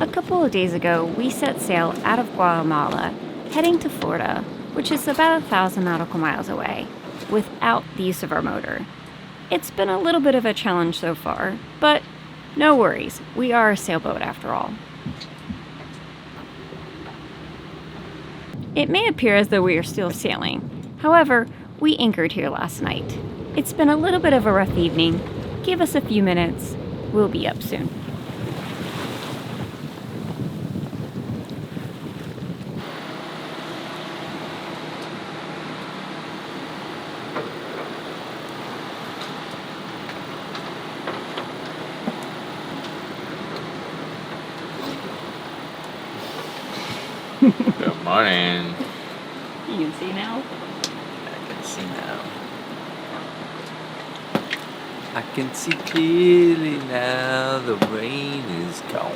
A couple of days ago, we set sail out of Guatemala, heading to Florida, which is about 1,000 nautical miles away, without the use of our motor. It's been a little bit of a challenge so far, but no worries, we are a sailboat after all. It may appear as though we are still sailing. However, we anchored here last night. It's been a little bit of a rough evening. Give us a few minutes. We'll be up soon. Good morning. You can see now? I can see now. I can see clearly now, the rain is gone.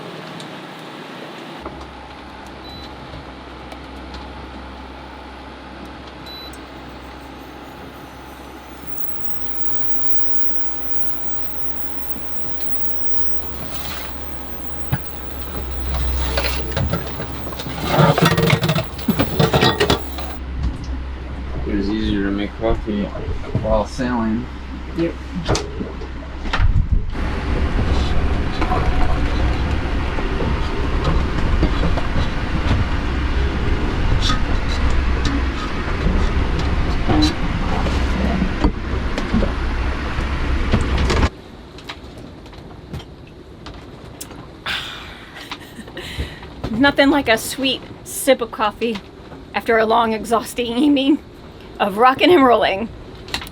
It was easier to make coffee while sailing. Yep. Nothing like a sweet sip of coffee after a long, exhausting evening of rocking and rolling.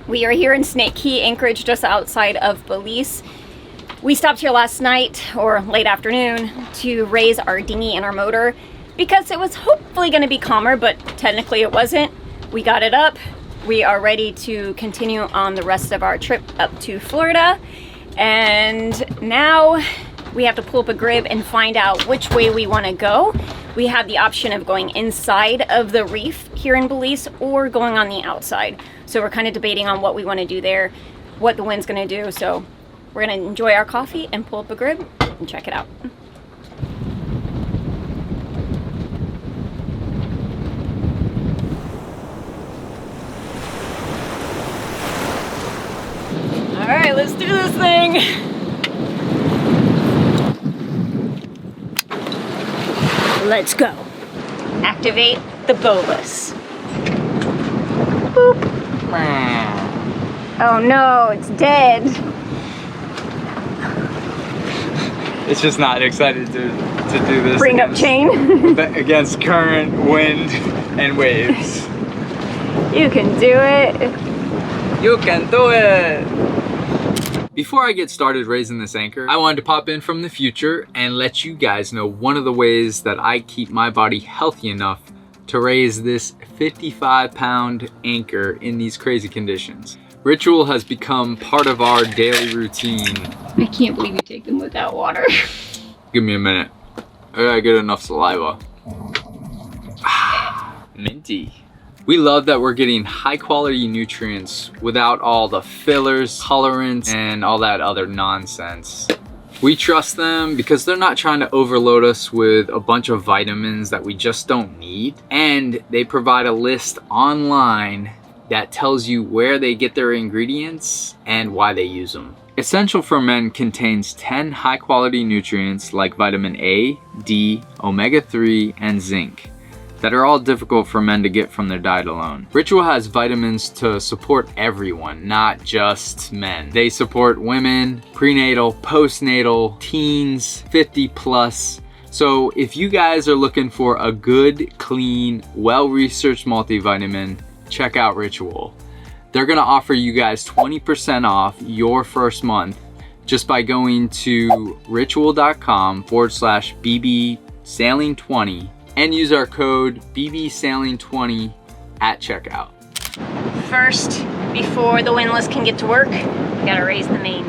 We are here in Snake Key, Anchorage, just outside of Belize. We stopped here last night, or late afternoon, to raise our dinghy and our motor because it was hopefully going to be calmer, but technically it wasn't. We got it up. We are ready to continue on the rest of our trip up to Florida. And now we have to pull up a grid and find out which way we want to go. We have the option of going inside of the reef here in Belize or going on the outside. So we're kind of debating on what we want to do there, what the wind's going to do. So we're going to enjoy our coffee and pull up a grid and check it out. All right, let's do this thing. Let's go. Activate the BOATLIFE. Boop. Oh no, it's dead. It's just not excited to do this. Bring up chain. Against current, wind, and waves. You can do it. You can do it. Before I get started raising this anchor, I wanted to pop in from the future and let you guys know one of the ways that I keep my body healthy enough to raise this 55-pound anchor in these crazy conditions. Ritual has become part of our daily routine. I can't believe you take them without water. Give me a minute. I gotta get enough saliva. Minty. We love that we're getting high quality nutrients without all the fillers, colorants, and all that other nonsense. We trust them because they're not trying to overload us with a bunch of vitamins that we just don't need. And they provide a list online that tells you where they get their ingredients and why they use them. Essential for Men contains 10 high quality nutrients like vitamin A, D, omega-3, and zinc that are all difficult for men to get from their diet alone. Ritual has vitamins to support everyone, not just men. They support women, prenatal, postnatal, teens, 50 plus. So if you guys are looking for a good, clean, well-researched multivitamin, check out Ritual. They're gonna offer you guys 20% off your first month just by going to ritual.com/bbsailing20 and use our code bbsailing20 at checkout. First, before the windlass can get to work, we gotta raise the main.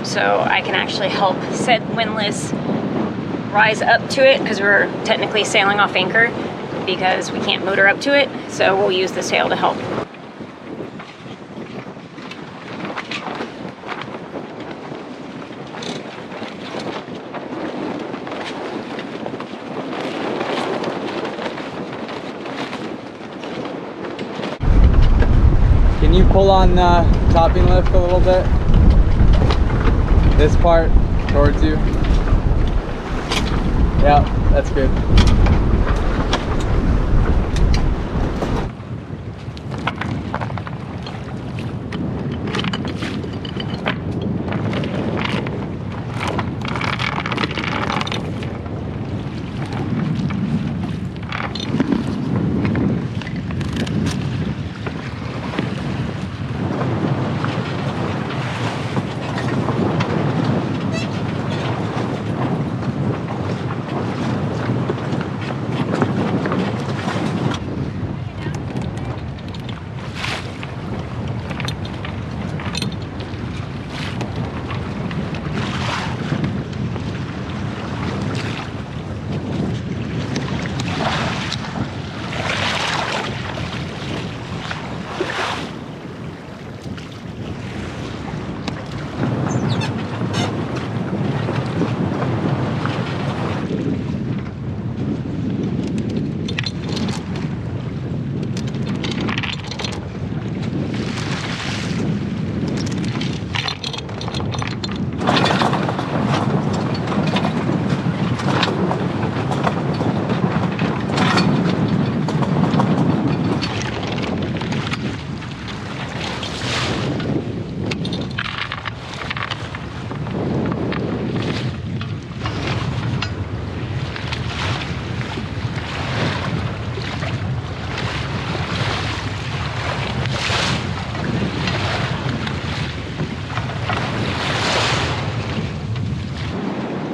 So I can actually help set windlass rise up to it because we're technically sailing off anchor because we can't motor up to it. So we'll use the sail to help. pull on the topping lift a little bit. This part towards you. Yeah, that's good.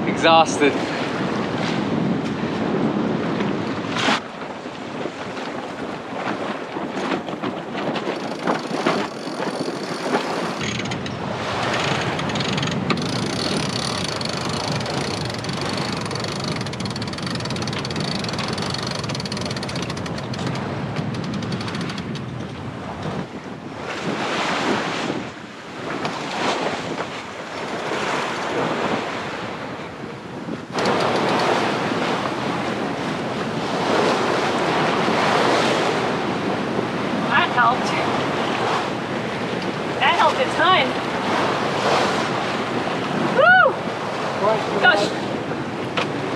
Exhausted. That helped a ton. Woo! Gosh.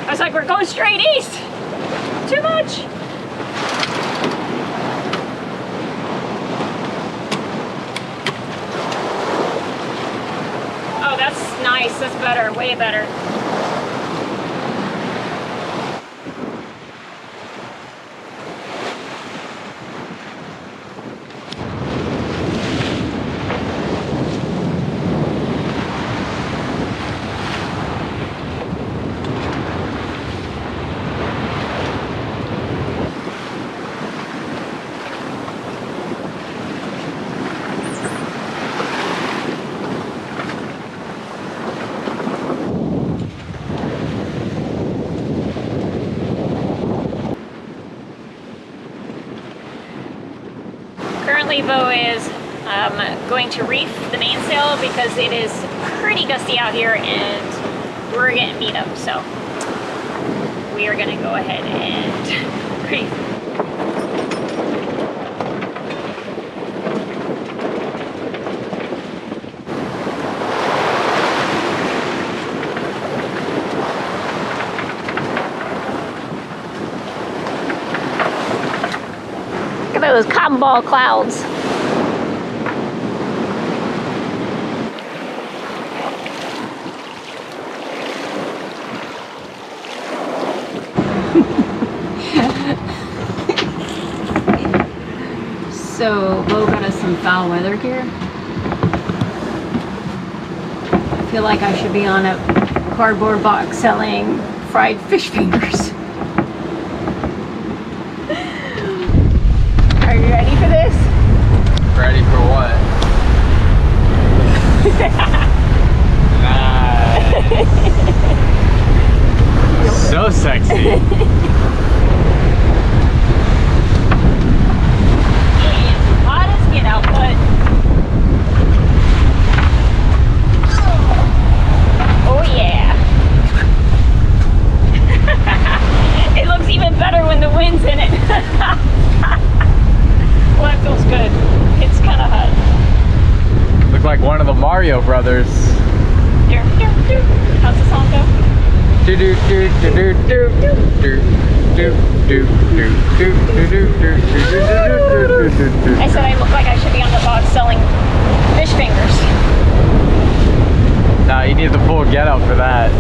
I was like, we're going straight east. Too much. Oh, that's nice. That's better. Way better. Currently, Beau is going to reef the mainsail because it is pretty gusty out here and we're getting beat up. So we are going to go ahead and reef. Look at those cotton ball clouds. So Beau got us some foul weather gear. I feel like I should be on a cardboard box selling fried fish fingers. Are you ready for this? Ready for what? Nice. So sexy. Hot as get out, but oh yeah. It looks even better when the wind's in it. Well, that feels good. It's kind of hot. I said I look like I should be on the box selling fish fingers. Nah, you need the full getup for that.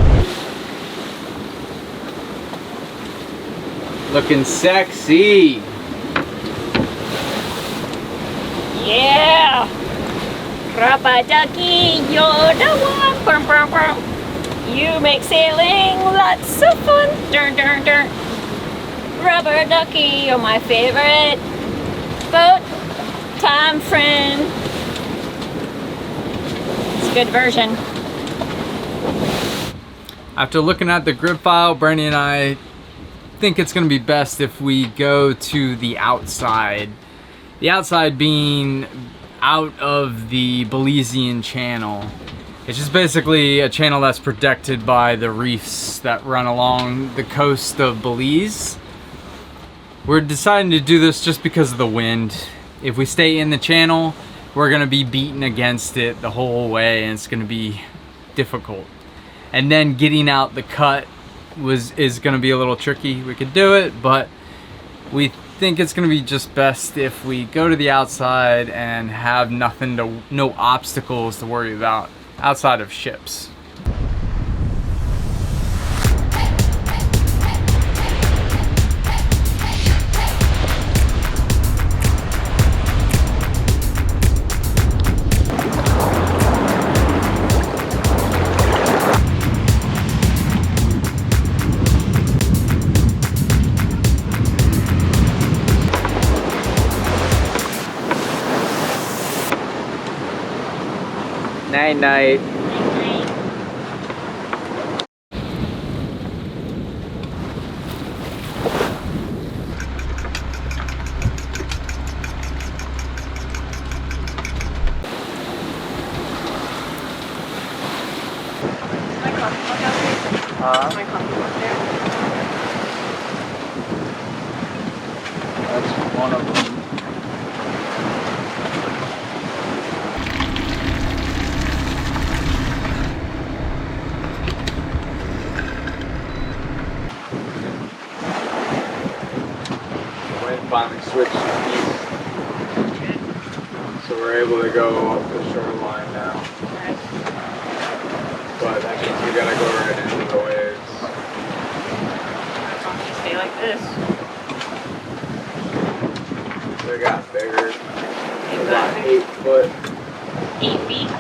Looking sexy. Yeah. Rubber ducky, you're the one. Brum, brum, brum. You make sailing lots of fun. Dun, dun, dun. Rubber ducky, you're my favorite boat time friend. It's a good version. After looking at the grid file, Brandy and I think it's going to be best if we go to the outside. The outside being out of the Belizean Channel. It's just basically a channel that's protected by the reefs that run along the coast of Belize. We're deciding to do this just because of the wind. If we stay in the channel, we're going to be beaten against it the whole way, and it's going to be difficult. And then getting out the cut is going to be a little tricky. We could do it, but we think it's going to be just best if we go to the outside and have no obstacles to worry about outside of ships. Night night. My coffee mug there. That's one of them. Finally switched east, so we're able to go up the shoreline now. But that means we gotta go right into the waves. As long as you stay like this. They got bigger. They're about Exactly. 8 foot. 8 feet.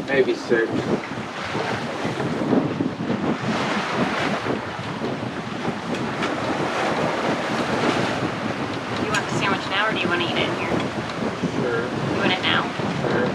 Maybe 6. Or do you want to eat it in here? Sure. You want it now? Sure.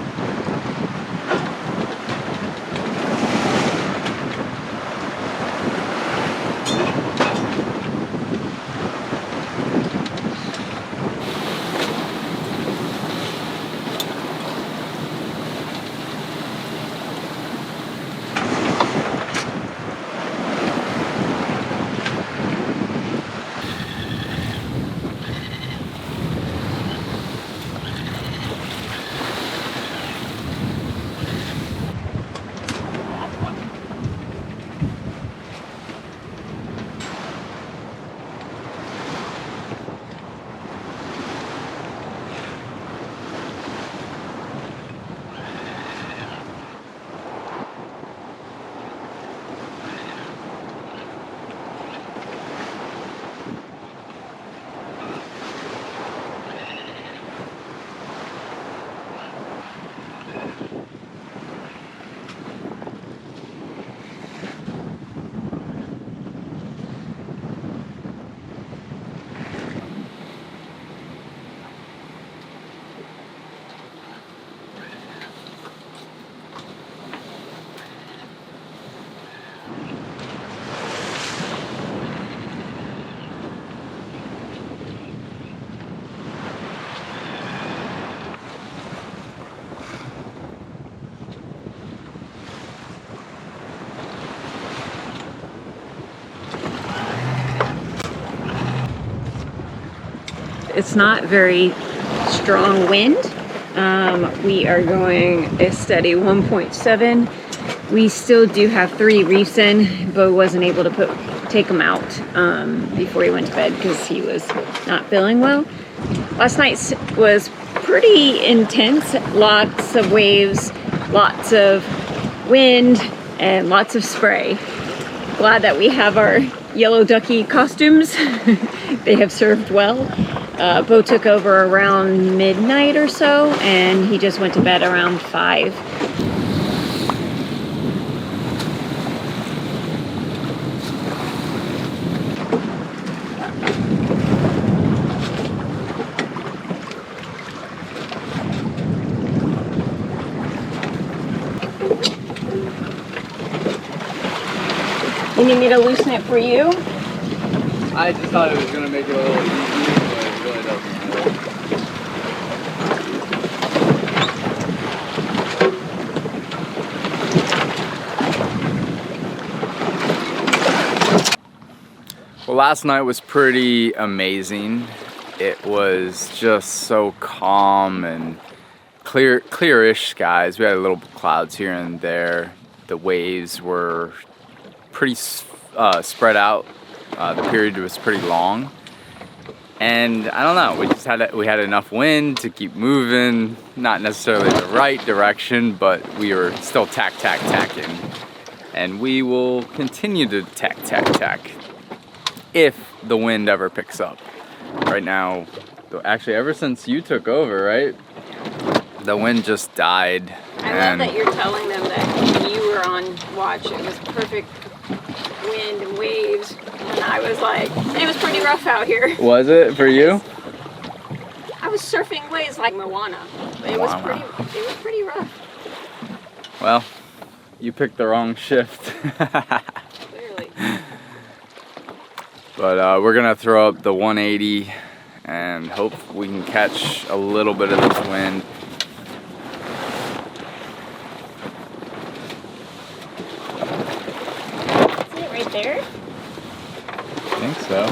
It's not very strong wind. We are going a steady 1.7 We still do have 3 reefs in. Beau wasn't able to take them out before he went to bed because he was not feeling well. Last night was pretty intense. Lots of waves, lots of wind, and lots of spray. Glad that we have our yellow ducky costumes. They have served well. Beau took over around midnight or so, and he just went to bed around 5. You need me to loosen it for you? I just thought it was going to make it a little easier, but it really doesn't matter. Well, last night was pretty amazing. It was just so calm and clearish skies. We had little clouds here and there. The waves were pretty spread out. The period was pretty long, and I don't know, we had enough wind to keep moving, not necessarily the right direction, but we were still tacking, and we will continue to tack if the wind ever picks up. Right now, actually ever since you took over, right, the wind just died. I love that you're telling them that when you were on watch it was perfect wind and waves, and I was like, it was pretty rough out here. Was it for you? I was surfing waves like Moana. It was pretty rough. Well, you picked the wrong shift. Clearly. But we're gonna throw up the 180 and hope we can catch a little bit of this wind. There? I think so.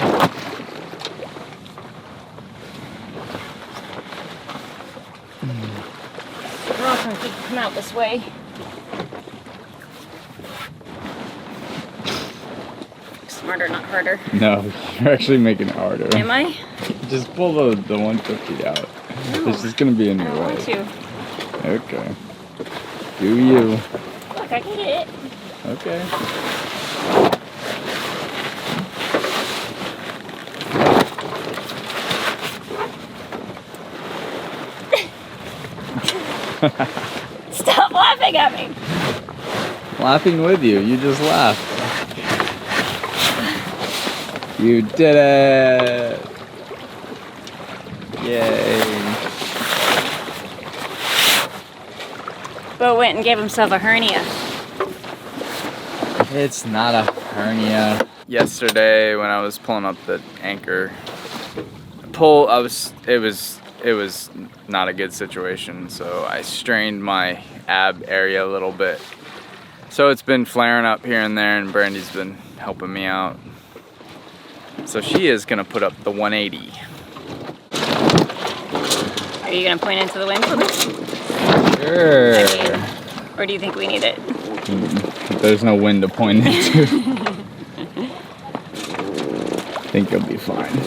We're all trying to come out this way. Smarter, not harder. No, you're actually making it harder. Am I? Just pull the 150 out. No, It's just gonna be in your I don't way. want to. Okay. Do you? Look, I can get it. Okay. Stop laughing at me. Laughing with you. You just laughed. You did it. Yay. Beau went and gave himself a hernia. It's not a hernia. Yesterday when I was pulling up the anchor pull, it was not a good situation, so I strained my ab area a little bit. So it's been flaring up here and there, and Brandy's been helping me out. So she is gonna put up the 180. Are you gonna point into the wind for me? Sure. Or do you think we need it? There's no wind to point into. I think you'll be fine.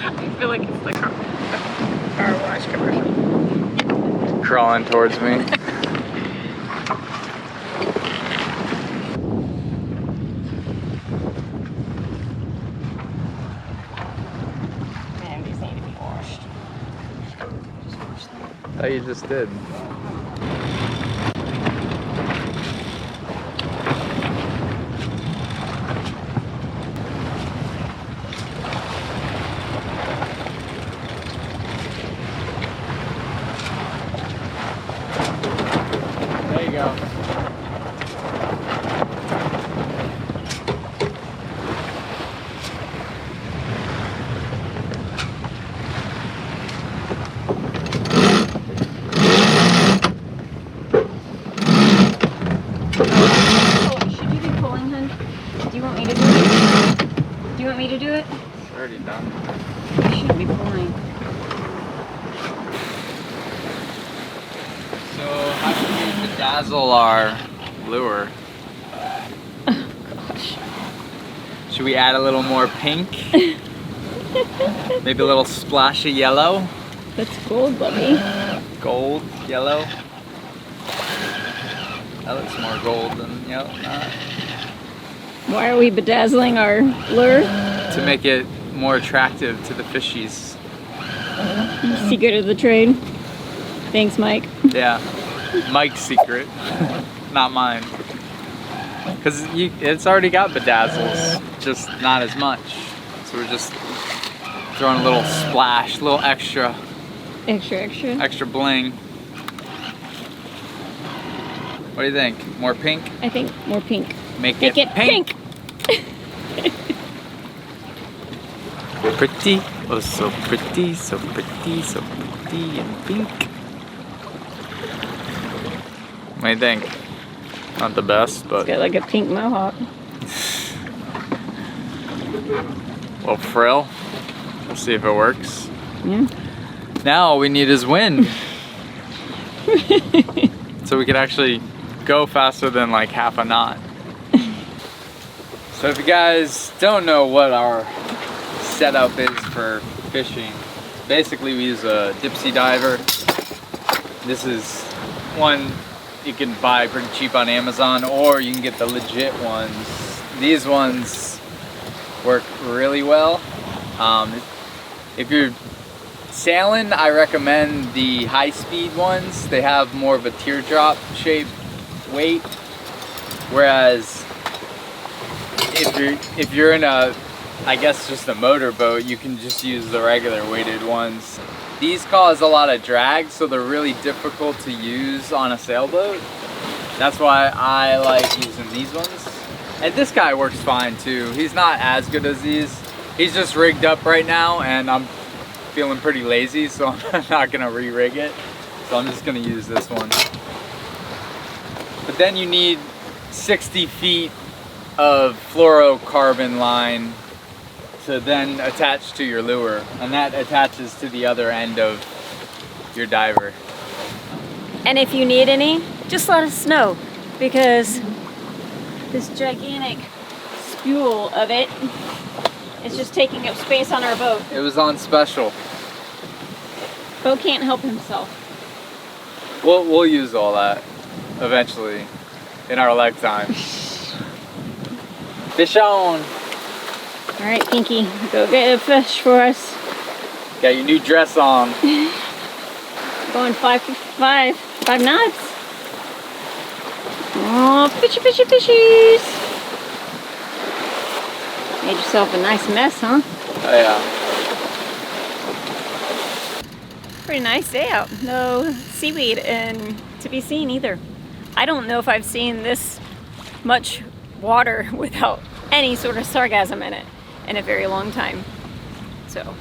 I feel like it's the car wash commercial. Crawling towards me. Man, these need to be washed. Oh, you just did. me to do it? It's already done. I shouldn't be pulling. So how can we bedazzle our lure? Oh gosh. Should we add a little more pink? Maybe a little splash of yellow? That's gold, Lovey. Gold, yellow. That looks more gold than yellow. Why are we bedazzling our lure? To make it more attractive to the fishies. Secret of the trade. Thanks, Mike. Yeah, Mike's secret, not mine. Because it's already got bedazzles, just not as much. So we're just throwing a little splash, a little extra. Extra bling. What do you think? More pink? I think more pink. Make it pink. Pretty, oh so pretty, so pretty, so pretty and pink. What do you think? Not the best, but... It's got like a pink mohawk. Little frill. Let's see if it works. Yeah. Now all we need is wind. So we could actually go faster than like half a knot. So if you guys don't know what our setup is for fishing, basically we use a dipsy diver. This is one you can buy pretty cheap on Amazon, or you can get the legit ones. These ones work really well. If you're sailing, I recommend the high-speed ones. They have more of a teardrop shaped weight, whereas if you're in a, I guess just a motorboat, you can just use the regular weighted ones. These cause a lot of drag, so they're really difficult to use on a sailboat. That's why I like using these ones. And this guy works fine too. He's not as good as these. He's just rigged up right now, and I'm feeling pretty lazy, so I'm not gonna re-rig it. So I'm just gonna use this one. But then you need 60 feet of fluorocarbon line to then attach to your lure, and that attaches to the other end of your diver. And if you need any, just let us know, because this gigantic spool of it is just taking up space on our boat. It was on special. Beau can't help himself. We'll use all that eventually in our lifetime. Fish on! All right, Pinky, go get a fish for us. Got your new dress on. Going 5 knots. Oh, fishy, fishy, fishies. Made yourself a nice mess, huh? Oh yeah. Pretty nice day out. No seaweed and to be seen either. I don't know if I've seen this much water without any sort of sargassum in it in a very long time. So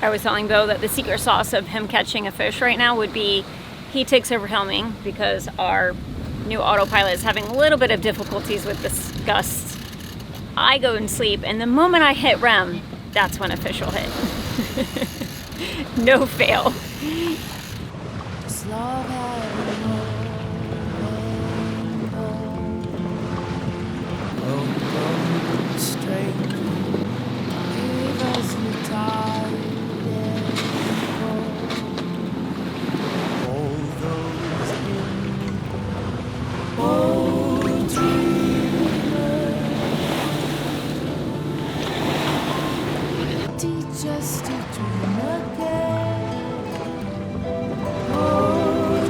I was telling Beau that the secret sauce of him catching a fish right now would be he takes over helming, because our new autopilot is having a little bit of difficulties with the gusts. I go and sleep, and the moment I hit REM, that's when a fish will hit. No fail. Just to dream again. Oh,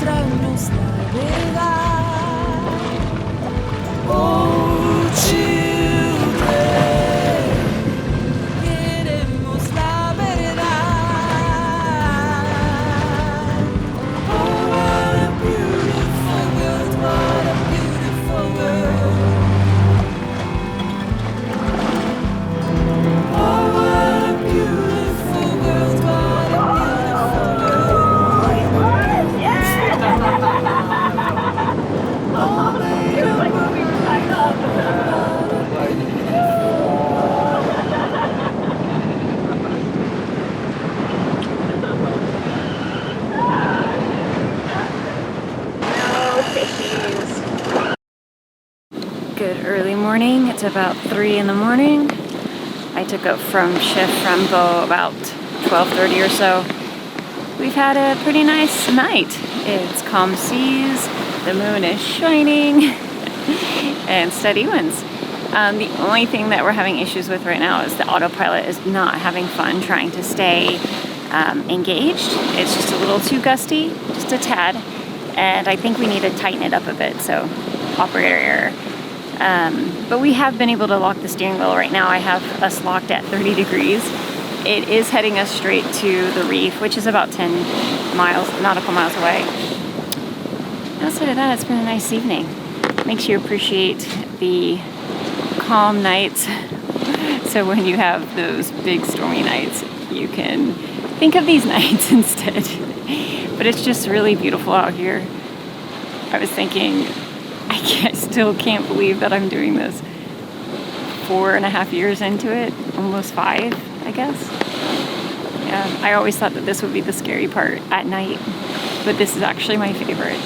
mostrarnos la verdad. Oh, children, queremos la verdad. Oh, what a beautiful world, what a beautiful world. Oh, what a beautiful world, what a beautiful world. All made up of Good early morning. It's about 3 in the morning. I took up from shift from Beau about 12:30 or so. We've had a pretty nice night. It's calm seas, the moon is shining, and steady winds. The only thing that we're having issues with right now is the autopilot is not having fun trying to stay engaged. It's just a little too gusty, just a tad, and I think we need to tighten it up a bit, so operator error. But we have been able to lock the steering wheel right now. I have us locked at 30 degrees. It is heading us straight to the reef, which is about 10 nautical miles away. Outside of that, it's been a nice evening. Makes you appreciate the calm nights. So when you have those big stormy nights, you can think of these nights instead. But it's just really beautiful out here. I was thinking, I still can't believe that I'm doing this 4.5 years into it, almost 5, I guess. Yeah, I always thought that this would be the scary part at night, but this is actually my favorite.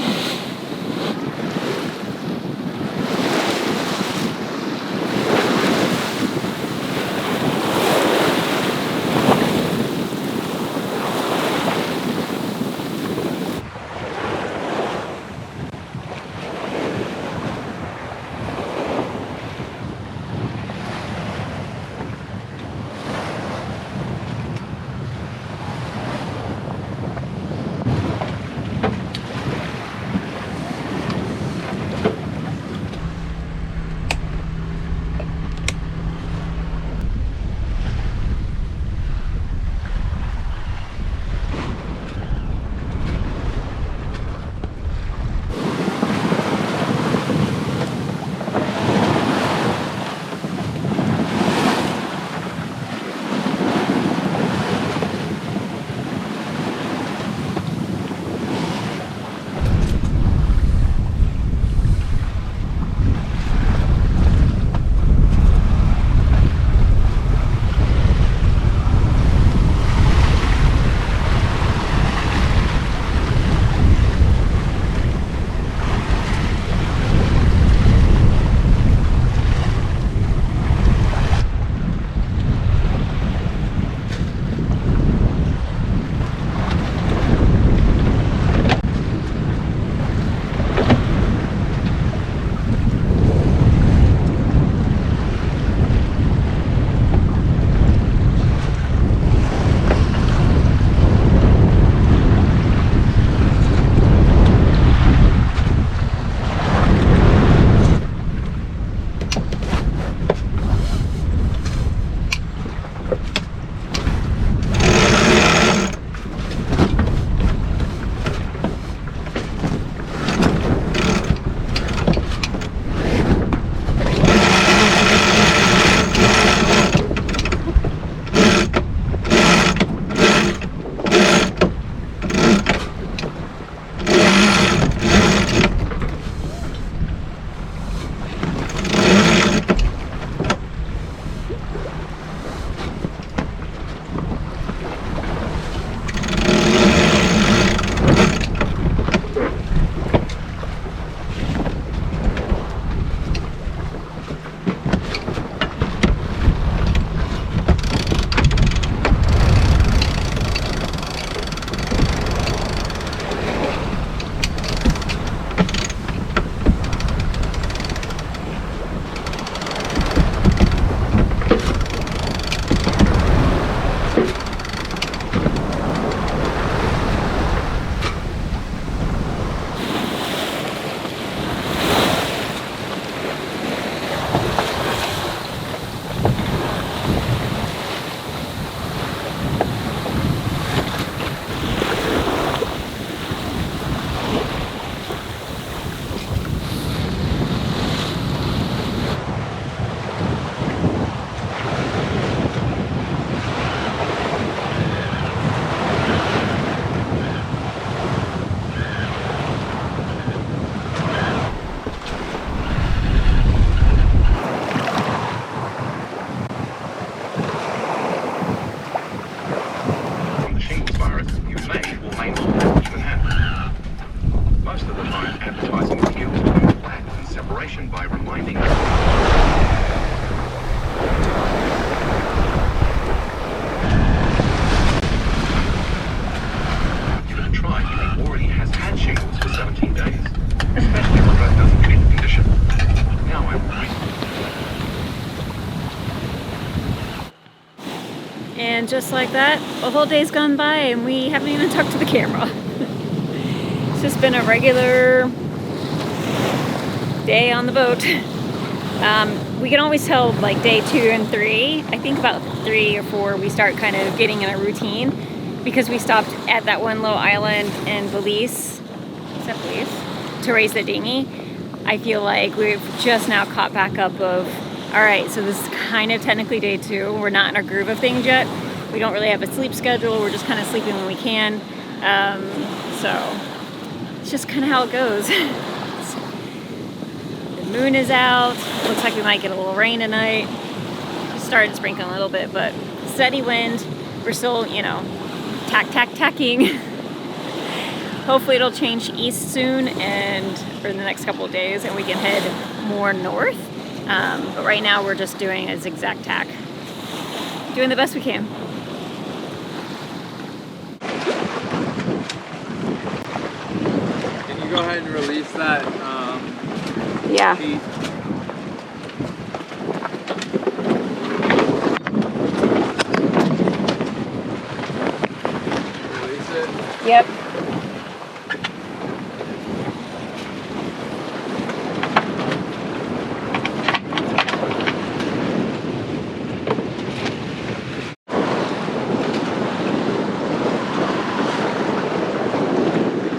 Advertising skills become flat and separation by reminding us. Give it a try if he already has had shingles for 17 days, especially if that doesn't treat the condition. Now I'm And just like that, a whole day's gone by and we haven't even talked to the camera. It's just been a regular day on the boat. We can always tell like day 2 and 3. I think about 3 or 4 we start kind of getting in a routine because we stopped at that one little island in Belize, is that Belize? To raise the dinghy. I feel like we've just now caught back up of, all right, so this is kind of technically day 2. We're not in our groove of things yet. We don't really have a sleep schedule. We're just kind of sleeping when we can. So it's just kind of how it goes. The moon is out. Looks like we might get a little rain tonight. Just started sprinkling a little bit, but steady wind. We're still, you know, tacking. Hopefully it'll change east soon and for the next couple of days and we can head more north. But right now we're just doing a zigzag tack. Doing the best we can. Can you go ahead and release that Yeah. sheet? Release it? Yep.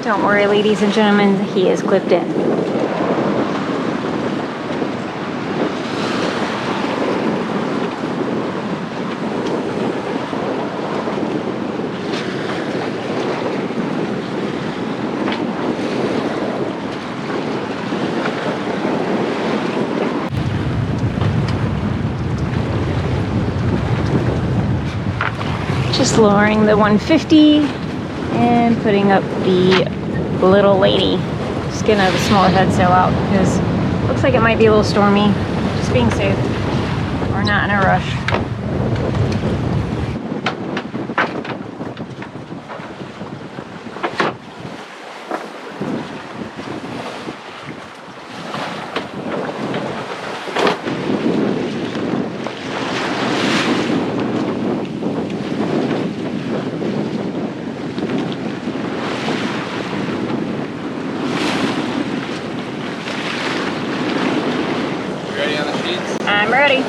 Don't worry, ladies and gentlemen, he is clipped in. Just lowering the 150 and putting up the little lady. Just getting a smaller head sail out because it looks like it might be a little stormy. Just being safe. We're not in a rush. I'm ready.